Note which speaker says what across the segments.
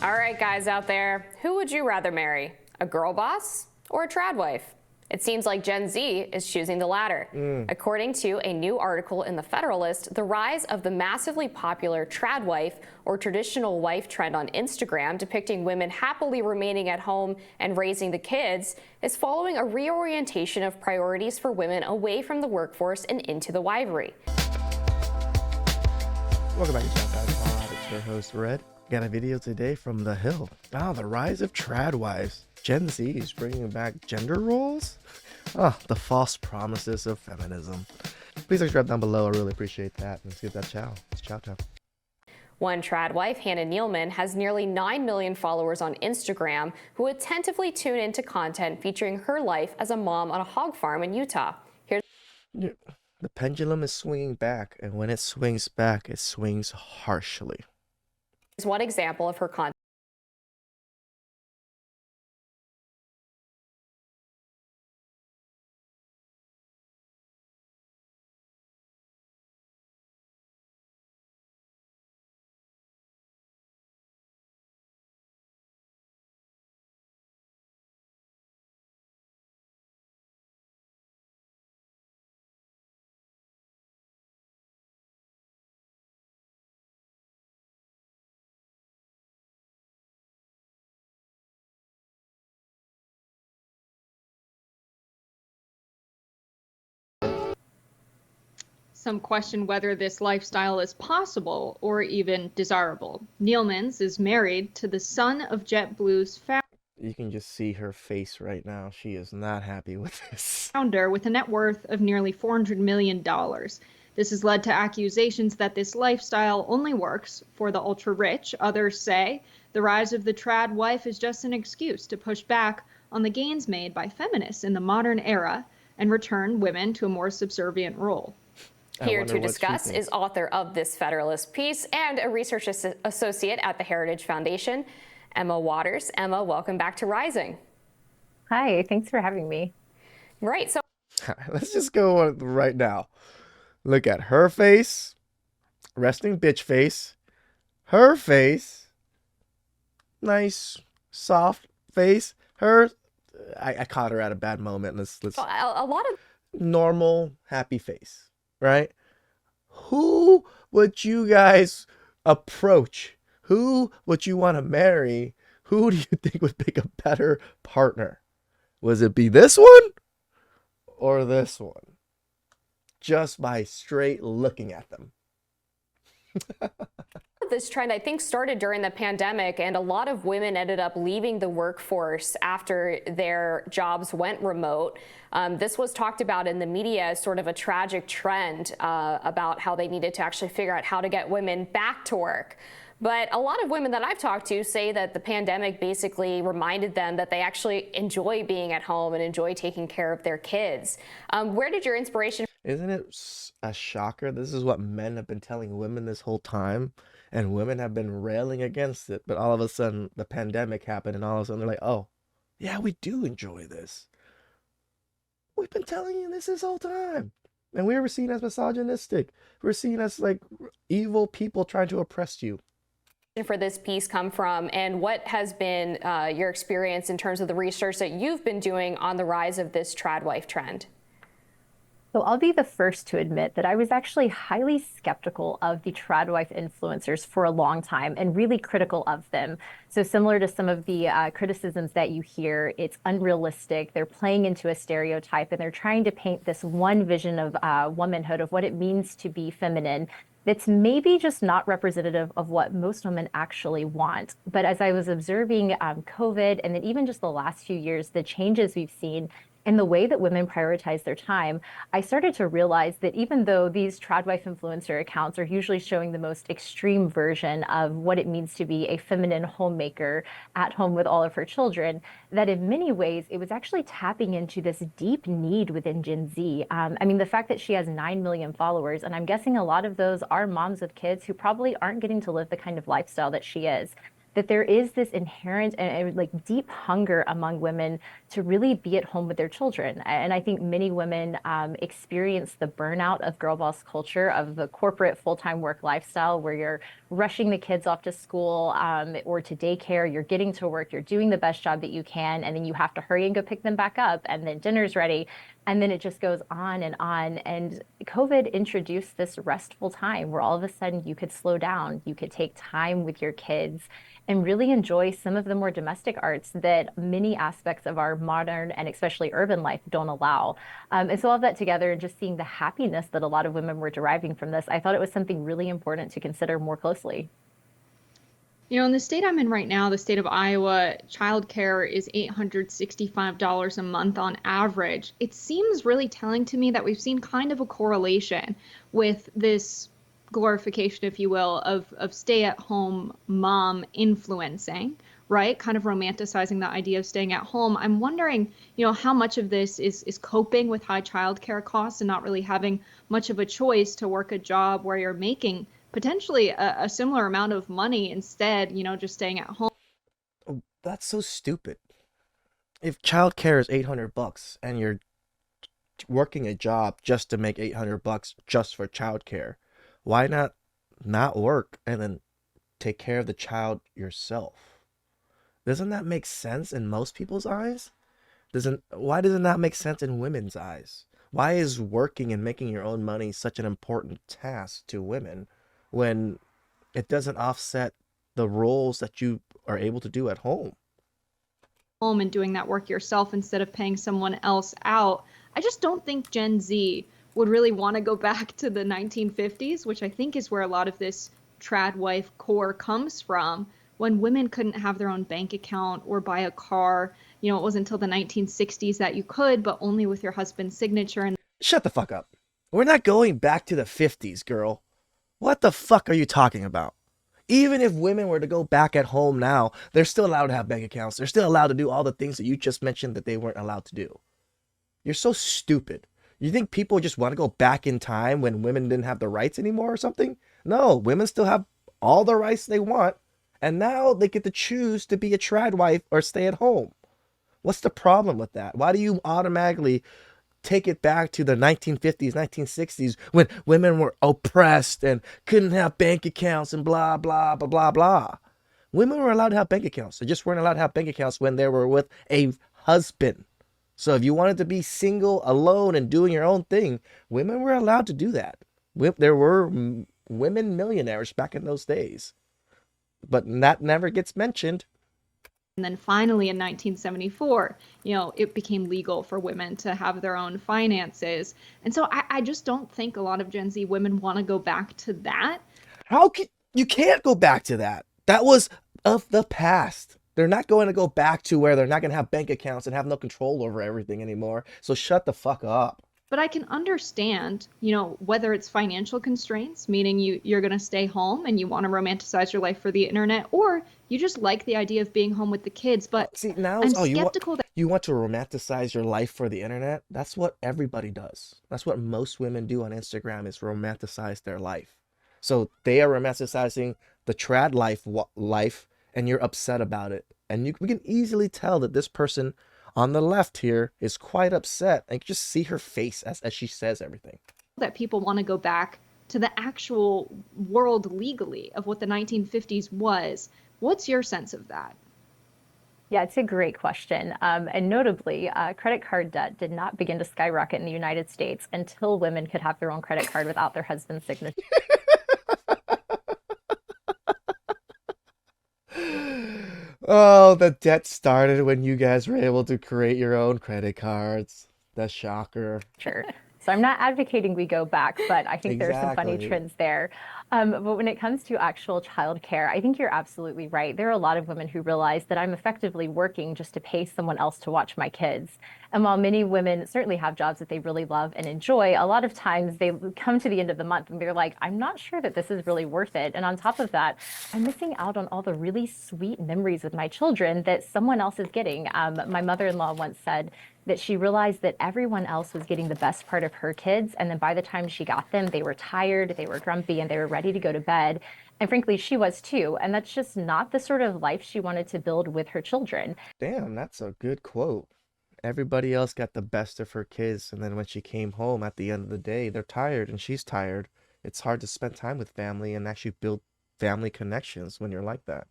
Speaker 1: All right, guys out there, who would you rather marry? A girl boss or a trad wife? It seems like Gen Z is choosing the latter. According to a new article in The Federalist, the rise of the massively popular trad wife or traditional wife trend on Instagram depicting women happily remaining at home and raising the kids is following a reorientation of priorities for women away from the workforce and into the wifery.
Speaker 2: Welcome back to TheChowTimePod. It's your host, Red. Got a video today from The Hill. The rise of trad wives. Gen Z is bringing back gender roles? The false promises of feminism. Please subscribe down below. I really appreciate that. Let's get that chow. It's chow time.
Speaker 1: One trad wife, Hannah Nealman, has nearly 9 million followers on Instagram who attentively tune into content featuring her life as a mom on a hog farm in Utah.
Speaker 2: The pendulum is swinging back, and when it swings back, it swings harshly.
Speaker 1: Here's one example of her content.
Speaker 3: Some question whether this lifestyle is possible or even desirable. Nealman's is married to the son of JetBlue's
Speaker 2: You can just see her face right now. She is not happy with this.
Speaker 3: founder with a net worth of nearly $400 million. This has led to accusations that this lifestyle only works for the ultra-rich. Others say the rise of the trad wife is just an excuse to push back on the gains made by feminists in the modern era and return women to a more subservient role.
Speaker 1: Here to discuss is author of this Federalist piece and a research associate at the Heritage Foundation, Emma Waters. Emma, welcome back to Rising.
Speaker 4: Hi, thanks for having me.
Speaker 1: Right, so
Speaker 2: let's just go on right now. Look at her face, resting bitch face, her face, nice, soft face, her, I caught her at a bad moment. Let's
Speaker 1: a lot of
Speaker 2: normal, happy face. Right? Who would you guys approach? Who would you want to marry? Who do you think would make a better partner? Was it be this one or this one? Just by straight looking at them.
Speaker 1: This trend, I think, started during the pandemic, and a lot of women ended up leaving the workforce after their jobs went remote. This was talked about in the media as sort of a tragic trend about how they needed to actually figure out how to get women back to work. But a lot of women that I've talked to say that the pandemic basically reminded them that they actually enjoy being at home and enjoy taking care of their kids. Where did your inspiration?
Speaker 2: Isn't it a shocker? This is what men have been telling women this whole time, and women have been railing against it. But all of a sudden, the pandemic happened, and all of a sudden they're like, oh, yeah, we do enjoy this. We've been telling you this whole time. And we were seen as misogynistic. We're seen as like evil people trying to oppress you.
Speaker 1: For this piece come from, and what has been your experience in terms of the research that you've been doing on the rise of this trad wife trend?
Speaker 4: So I'll be the first to admit that I was actually highly skeptical of the trad wife influencers for a long time and really critical of them. So similar to some of the criticisms that you hear, it's unrealistic. They're playing into a stereotype and they're trying to paint this one vision of womanhood, of what it means to be feminine, that's maybe just not representative of what most women actually want. But as I was observing COVID and then even just the last few years, the changes we've seen in the way that women prioritize their time, I started to realize that even though these TRADWIFE influencer accounts are usually showing the most extreme version of what it means to be a feminine homemaker at home with all of her children, that in many ways it was actually tapping into this deep need within Gen Z. I mean, the fact that she has 9 million followers, and I'm guessing a lot of those are moms of kids who probably aren't getting to live the kind of lifestyle that she is. that there is this inherent and like deep hunger among women to really be at home with their children. And I think many women experience the burnout of girl boss culture, of the corporate full-time work lifestyle where you're rushing the kids off to school or to daycare, you're getting to work, you're doing the best job that you can, and then you have to hurry and go pick them back up, and then dinner's ready. And then it just goes on and on. And COVID introduced this restful time where all of a sudden you could slow down, you could take time with your kids and really enjoy some of the more domestic arts that many aspects of our modern and especially urban life don't allow. And so all of that together and just seeing the happiness that a lot of women were deriving from this, I thought it was something really important to consider more closely.
Speaker 3: You know, in the state I'm in right now, the state of Iowa, childcare is $865 a month on average. It seems really telling to me that we've seen kind of a correlation with this glorification, if you will, of stay-at-home mom influencing, right? Kind of romanticizing the idea of staying at home. I'm wondering, you know, how much of this is coping with high childcare costs and not really having much of a choice to work a job where you're making potentially a similar amount of money instead, you know, just staying at home.
Speaker 2: Oh, that's so stupid. If childcare is $800 and you're working a job just to make $800 just for childcare, why not work and then take care of the child yourself? Doesn't that make sense in most people's eyes? Doesn't Why doesn't that make sense in women's eyes? Why is working and making your own money such an important task to women when it doesn't offset the roles that you are able to do at home?
Speaker 3: Home and doing that work yourself instead of paying someone else out. I just don't think Gen Z would really want to go back to the 1950s, which I think is where a lot of this trad wife core comes from, when women couldn't have their own bank account or buy a car. You know, it wasn't until the 1960s that you could, but only with your husband's signature. And
Speaker 2: Shut the fuck up. We're not going back to the 50s, girl. What the fuck are you talking about? Even if women were to go back at home now, they're still allowed to have bank accounts. They're still allowed to do all the things that you just mentioned that they weren't allowed to do. You're so stupid. You think people just want to go back in time when women didn't have the rights anymore or something? No, women still have all the rights they want, and now they get to choose to be a trad wife or stay at home. What's the problem with that? Why do you automatically take it back to the 1950s, 1960s when women were oppressed and couldn't have bank accounts and blah, blah, blah, blah, blah? Women were allowed to have bank accounts. They just weren't allowed to have bank accounts when they were with a husband. So if you wanted to be single, alone, and doing your own thing, women were allowed to do that. There were women millionaires back in those days. But that never gets mentioned.
Speaker 3: And then finally in 1974, you know, it became legal for women to have their own finances. And so I just don't think a lot of Gen Z women want to go back to that.
Speaker 2: How can you can't go back to that? That was of the past. They're not going to go back to where they're not going to have bank accounts and have no control over everything anymore. So shut the fuck up.
Speaker 3: But I can understand, you know, whether it's financial constraints, meaning you're going to stay home and you want to romanticize your life for the internet, or you just like the idea of being home with the kids. But
Speaker 2: See, now
Speaker 3: I'm
Speaker 2: oh,
Speaker 3: skeptical that
Speaker 2: you want to romanticize your life for the internet? That's what everybody does. That's what most women do on Instagram is romanticize their life. So they are romanticizing the trad life, and you're upset about it. And we can easily tell that this person on the left here is quite upset. I can just see her face as she says everything.
Speaker 3: people want to go back to the actual world legally of what the 1950s was. What's your sense of that?
Speaker 4: Yeah, it's a great question. And notably, credit card debt did not begin to skyrocket in the United States until women could have their own credit card without their husband's signature.
Speaker 2: Oh, the debt started when you guys were able to create your own credit cards. The shocker.
Speaker 4: Sure. So I'm not advocating we go back, but I think there are some funny
Speaker 2: Exactly.
Speaker 4: trends there. But when it comes to actual childcare, I think you're absolutely right. There are a lot of women who realize that I'm effectively working just to pay someone else to watch my kids. And while many women certainly have jobs that they really love and enjoy, a lot of times they come to the end of the month and they're like, I'm not sure that this is really worth it. And on top of that, I'm missing out on all the really sweet memories with my children that someone else is getting. My mother-in-law once said, that she realized that everyone else was getting the best part of her kids. And then by the time she got them, they were tired, they were grumpy, and they were ready to go to bed. And frankly, she was too. And that's just not the sort of life she wanted to build with her children.
Speaker 2: Damn, that's a good quote. Everybody else got the best of her kids, and then when she came home at the end of the day, they're tired and she's tired. It's hard to spend time with family and actually build family connections when you're like that.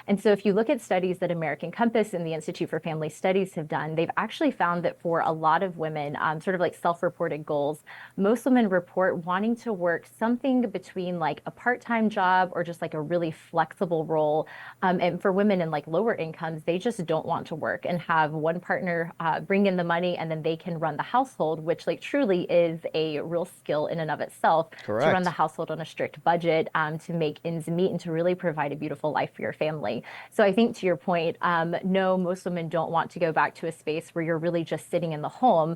Speaker 4: And so if you look at studies that American Compass and the Institute for Family Studies have done, they've actually found that for a lot of women, sort of like self-reported goals, most women report wanting to work something between like a part-time job or just like a really flexible role. And for women in like lower incomes, they just don't want to work and have one partner bring in the money and then they can run the household, which like truly is a real skill in and of itself to run the
Speaker 2: Correct.
Speaker 4: household on a strict budget, to make ends meet and to really provide a beautiful life for your family. So I think to your point, no, most women don't want to go back to a space where you're really just sitting in the home.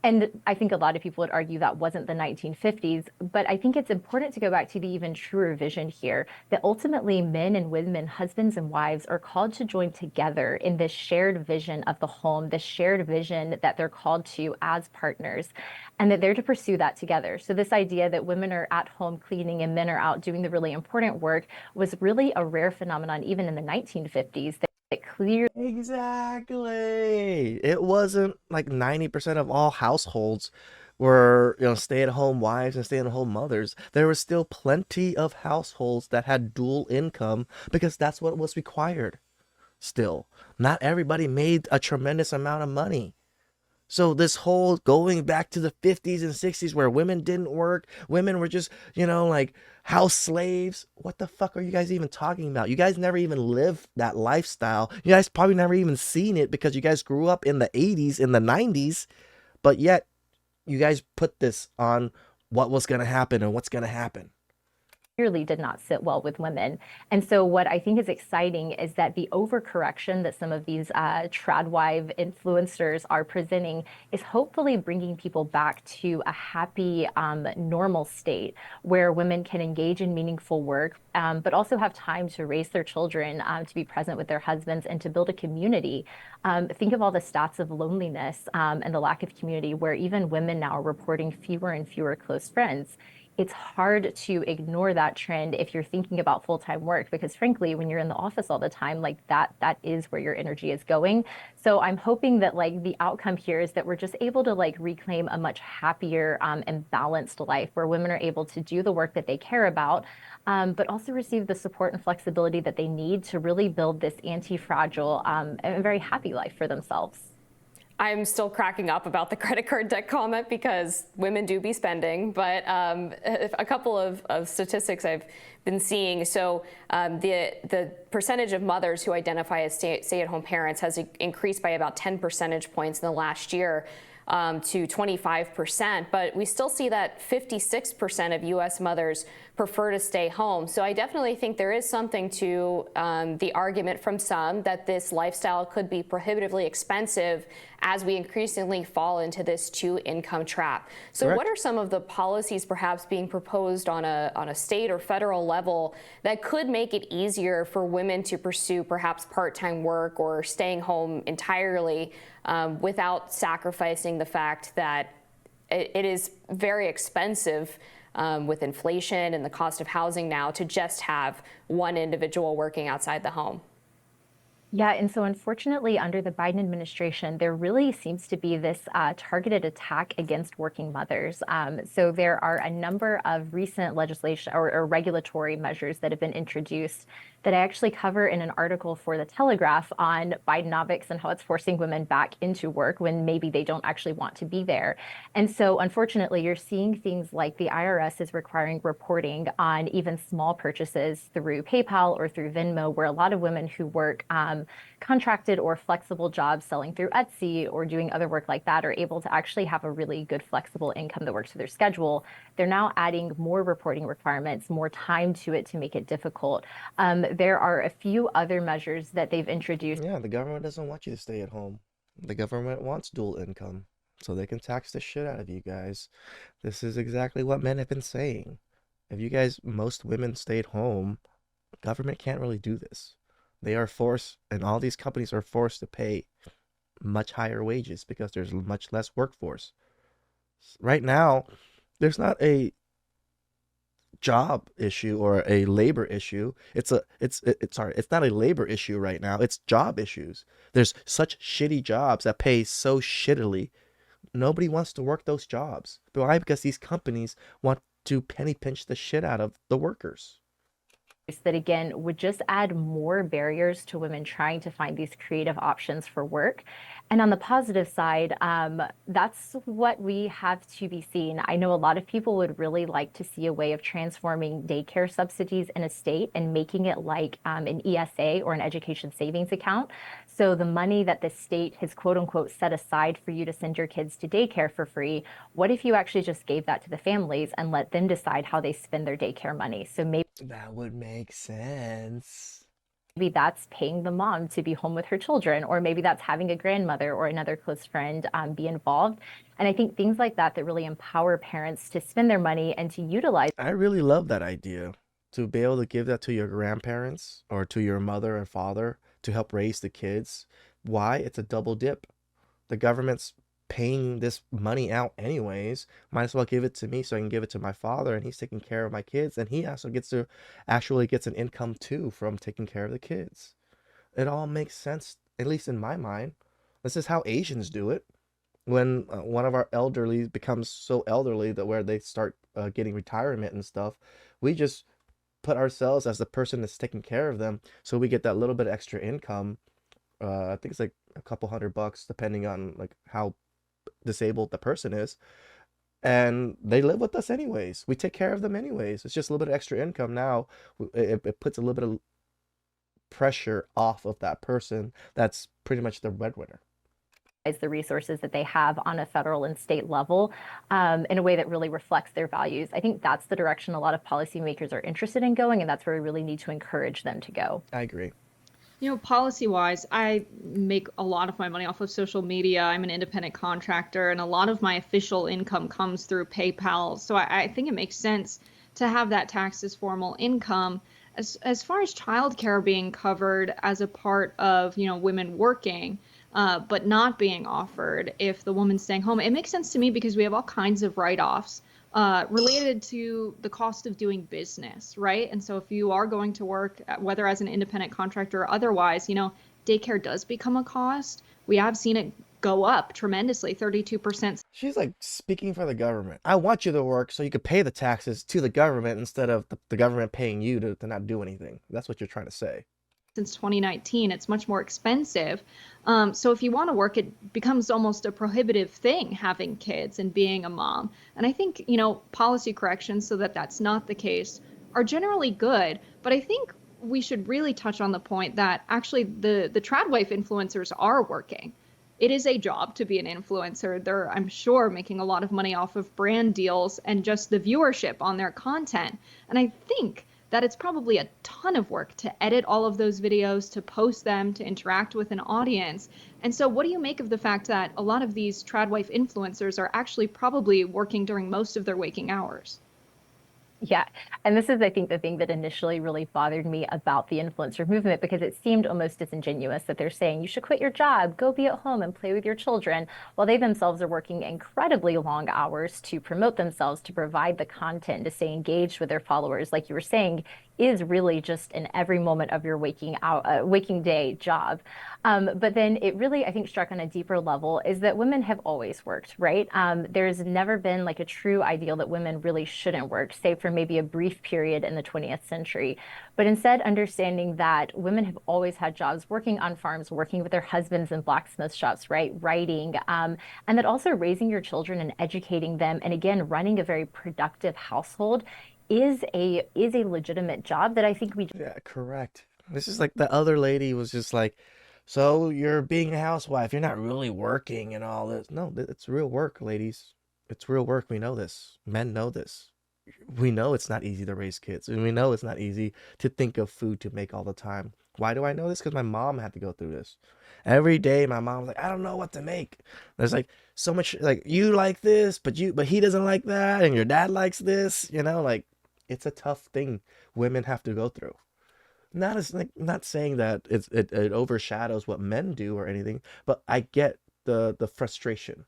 Speaker 4: And I think a lot of people would argue that wasn't the 1950s, but I think it's important to go back to the even truer vision here that ultimately men and women, husbands and wives, are called to join together in this shared vision of the home, this shared vision that they're called to as partners, and that they're to pursue that together. So, this idea that women are at home cleaning and men are out doing the really important work was really a rare phenomenon, even in the 1950s, that clearly
Speaker 2: Exactly. It wasn't like 90% of all households were, stay-at-home wives and stay-at-home mothers. There was still plenty of households that had dual income because that's what was required still. Not everybody made a tremendous amount of money. So this whole going back to the 50s and 60s where women didn't work, women were just, like house slaves. What the fuck are you guys even talking about? You guys never even lived that lifestyle. You guys probably never even seen it because you guys grew up in the 80s, in the 90s, but yet you guys put this on what was going to happen and what's going to happen.
Speaker 4: clearly did not sit well with women. And so, what I think is exciting is that the overcorrection that some of these TRADWIFE influencers are presenting is hopefully bringing people back to a happy, normal state where women can engage in meaningful work, but also have time to raise their children, to be present with their husbands, and to build a community. Think of all the stats of loneliness and the lack of community, where even women now are reporting fewer and fewer close friends. It's hard to ignore that trend if you're thinking about full-time work, because frankly, when you're in the office all the time, like that is where your energy is going. So I'm hoping that like the outcome here is that we're just able to like reclaim a much happier, and balanced life where women are able to do the work that they care about, but also receive the support and flexibility that they need to really build this anti-fragile, and very happy life for themselves.
Speaker 1: I'm still cracking up about the credit card debt comment because women do be spending, but a couple of statistics I've been seeing. So the percentage of mothers who identify as stay-at-home parents has increased by about 10 percentage points in the last year, to 25%, but we still see that 56% of U.S. mothers prefer to stay home. So I definitely think there is something to the argument from some that this lifestyle could be prohibitively expensive as we increasingly fall into this two-income trap. So
Speaker 2: Correct.
Speaker 1: what are some of the policies perhaps being proposed on a state or federal level that could make it easier for women to pursue perhaps part-time work or staying home entirely, without sacrificing the fact that it is very expensive, with inflation and the cost of housing now, to just have one individual working outside the home?
Speaker 4: Yeah, and so unfortunately, under the Biden administration, there really seems to be this targeted attack against working mothers. So there are a number of recent legislation or regulatory measures that have been introduced that I actually cover in an article for The Telegraph on Bidenomics and how it's forcing women back into work when maybe they don't actually want to be there. And so unfortunately, you're seeing things like the IRS is requiring reporting on even small purchases through PayPal or through Venmo, where a lot of women who work contracted or flexible jobs selling through Etsy or doing other work like that are able to actually have a really good flexible income that works for their schedule. They're now adding more reporting requirements, more time to it to make it difficult. There are a few other measures that they've introduced.
Speaker 2: Yeah, the government doesn't want you to stay at home. The government wants dual income so they can tax the shit out of you guys. This is exactly what men have been saying. If you guys, most women stayed home, government can't really do this. They are forced, and all these companies are forced to pay much higher wages because there's much less workforce. Right now, there's not a job issue or a labor issue. It's not a labor issue right now. It's job issues. There's such shitty jobs that pay so shittily. Nobody wants to work those jobs. Why? Because these companies want to penny pinch the shit out of the workers.
Speaker 4: That again would just add more barriers to women trying to find these creative options for work. And on the positive side, that's what we have to be seen. I know a lot of people would really like to see a way of transforming daycare subsidies in a state and making it like an ESA or an education savings account. So the money that the state has quote unquote set aside for you to send your kids to daycare for free, what if you actually just gave that to the families and let them decide how they spend their daycare money? So maybe
Speaker 2: That would make sense.
Speaker 4: that's paying the mom to be home with her children, or maybe that's having a grandmother or another close friend be involved. And I think things like that really empower parents to spend their money and to utilize.
Speaker 2: I really love that idea, to be able to give that to your grandparents or to your mother and father to help raise the kids. Why? It's a double dip. The government's paying this money out anyways. Might as well give it to me so I can give it to my father, and he's taking care of my kids, and he also gets an income too from taking care of the kids. It all makes sense, at least in my mind. This is how Asians do it. When one of our elderly becomes so elderly that where they start getting retirement and stuff, we just put ourselves as the person that's taking care of them, so we get that little bit of extra income. I think it's like a couple $100 depending on like how disabled the person is, and they live with us anyways. We take care of them anyways. It's just a little bit of extra income now. It puts a little bit of pressure off of that person that's pretty much the breadwinner.
Speaker 4: The resources that they have on a federal and state level in a way that really reflects their values. I think that's the direction a lot of policymakers are interested in going, and that's where we really need to encourage them to go.
Speaker 2: I agree.
Speaker 3: Policy-wise, I make a lot of my money off of social media. I'm an independent contractor, and a lot of my official income comes through PayPal. So I think it makes sense to have that taxed as formal income. As far as childcare being covered as a part of, women working, but not being offered if the woman's staying home, it makes sense to me because we have all kinds of write-offs related to the cost of doing business, right? And so if you are going to work, whether as an independent contractor or otherwise, daycare does become a cost. We have seen it go up tremendously, 32%.
Speaker 2: She's like speaking for the government. I want you to work so you could pay the taxes to the government instead of the government paying you to not do anything. That's what you're trying to say.
Speaker 3: Since 2019, it's much more expensive. So if you want to work, it becomes almost a prohibitive thing having kids and being a mom. And I think, policy corrections so that that's not the case are generally good. But I think we should really touch on the point that actually the TRADWIFE influencers are working. It is a job to be an influencer. They're, I'm sure, making a lot of money off of brand deals and just the viewership on their content. And I think that it's probably a ton of work to edit all of those videos, to post them, to interact with an audience. And so what do you make of the fact that a lot of these TRADWIFE influencers are actually probably working during most of their waking hours?
Speaker 4: Yeah. And this is, I think, the thing that initially really bothered me about the influencer movement, because it seemed almost disingenuous that they're saying you should quit your job, go be at home and play with your children, while they themselves are working incredibly long hours to promote themselves, to provide the content, to stay engaged with their followers. Like you were saying, is really just an every moment of your waking day job. But then it really, I think, struck on a deeper level is that women have always worked, right? There's never been like a true ideal that women really shouldn't work, save for maybe a brief period in the 20th century. But instead, understanding that women have always had jobs working on farms, working with their husbands in blacksmith shops, right? Writing, and that also raising your children and educating them, and again, running a very productive household is a legitimate job that I think we.
Speaker 2: Yeah, correct. This is like the other lady was just like, so you're being a housewife, you're not really working and all this. No, it's real work, ladies. It's real work. We know this. Men know this. We know it's not easy to raise kids, and we know it's not easy to think of food to make all the time. Why do I know this? Because my mom had to go through this. Every day my mom was like, I don't know what to make. There's like so much, like, you like this, but he doesn't like that, and your dad likes this, like it's a tough thing women have to go through. Not as like not saying that it overshadows what men do or anything, but I get the frustration.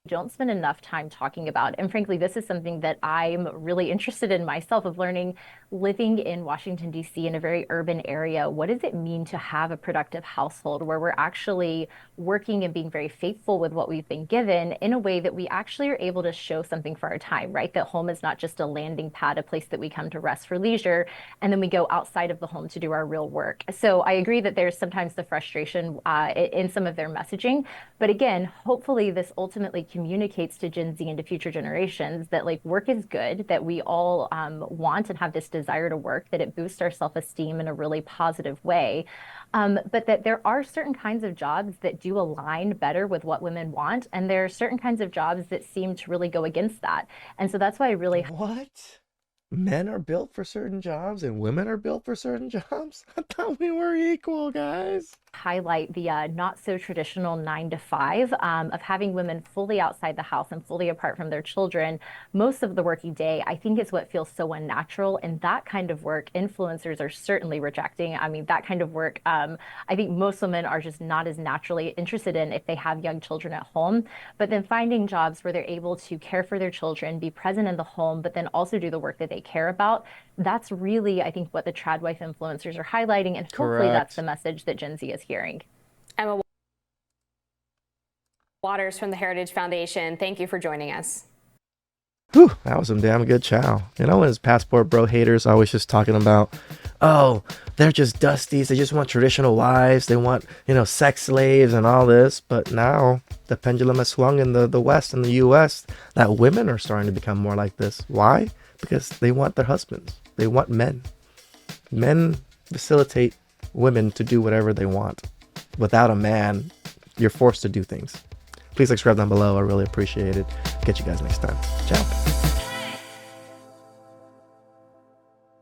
Speaker 4: Don't spend enough time talking about. And frankly, this is something that I'm really interested in myself of learning, living in Washington, D.C. in a very urban area. What does it mean to have a productive household where we're actually working and being very faithful with what we've been given in a way that we actually are able to show something for our time, right? That home is not just a landing pad, a place that we come to rest for leisure, and then we go outside of the home to do our real work. So I agree that there's sometimes the frustration in some of their messaging. But again, hopefully this ultimately communicates to Gen Z and to future generations that like work is good, that we all want and have this desire to work, that it boosts our self-esteem in a really positive way. But that there are certain kinds of jobs that do align better with what women want. And there are certain kinds of jobs that seem to really go against that. And so that's why I really
Speaker 2: What? Men are built for certain jobs and women are built for certain jobs? I thought we were equal, guys.
Speaker 4: highlight the not so traditional 9 to 5 of having women fully outside the house and fully apart from their children most of the working day. I think is what feels so unnatural. And that kind of work, influencers are certainly rejecting. I mean, that kind of work, I think most women are just not as naturally interested in if they have young children at home. But then finding jobs where they're able to care for their children, be present in the home, but then also do the work that they care about. That's really, I think, what the TRADWIFE influencers are highlighting. And hopefully that's the
Speaker 2: Correct.
Speaker 4: message that Gen Z is hearing.
Speaker 1: Emma Waters from the Heritage Foundation, thank you for joining us.
Speaker 2: Whew, that was some damn good chow. You know, when his passport bro haters always just talking about, oh, they're just dusties. They just want traditional wives. They want, sex slaves and all this. But now the pendulum has swung in the West and the US that women are starting to become more like this. Why? Because they want their husbands. They want men. Men facilitate women to do whatever they want. Without a man, you're forced to do things. Please subscribe down below. I really appreciate it. Catch you guys next time. Ciao.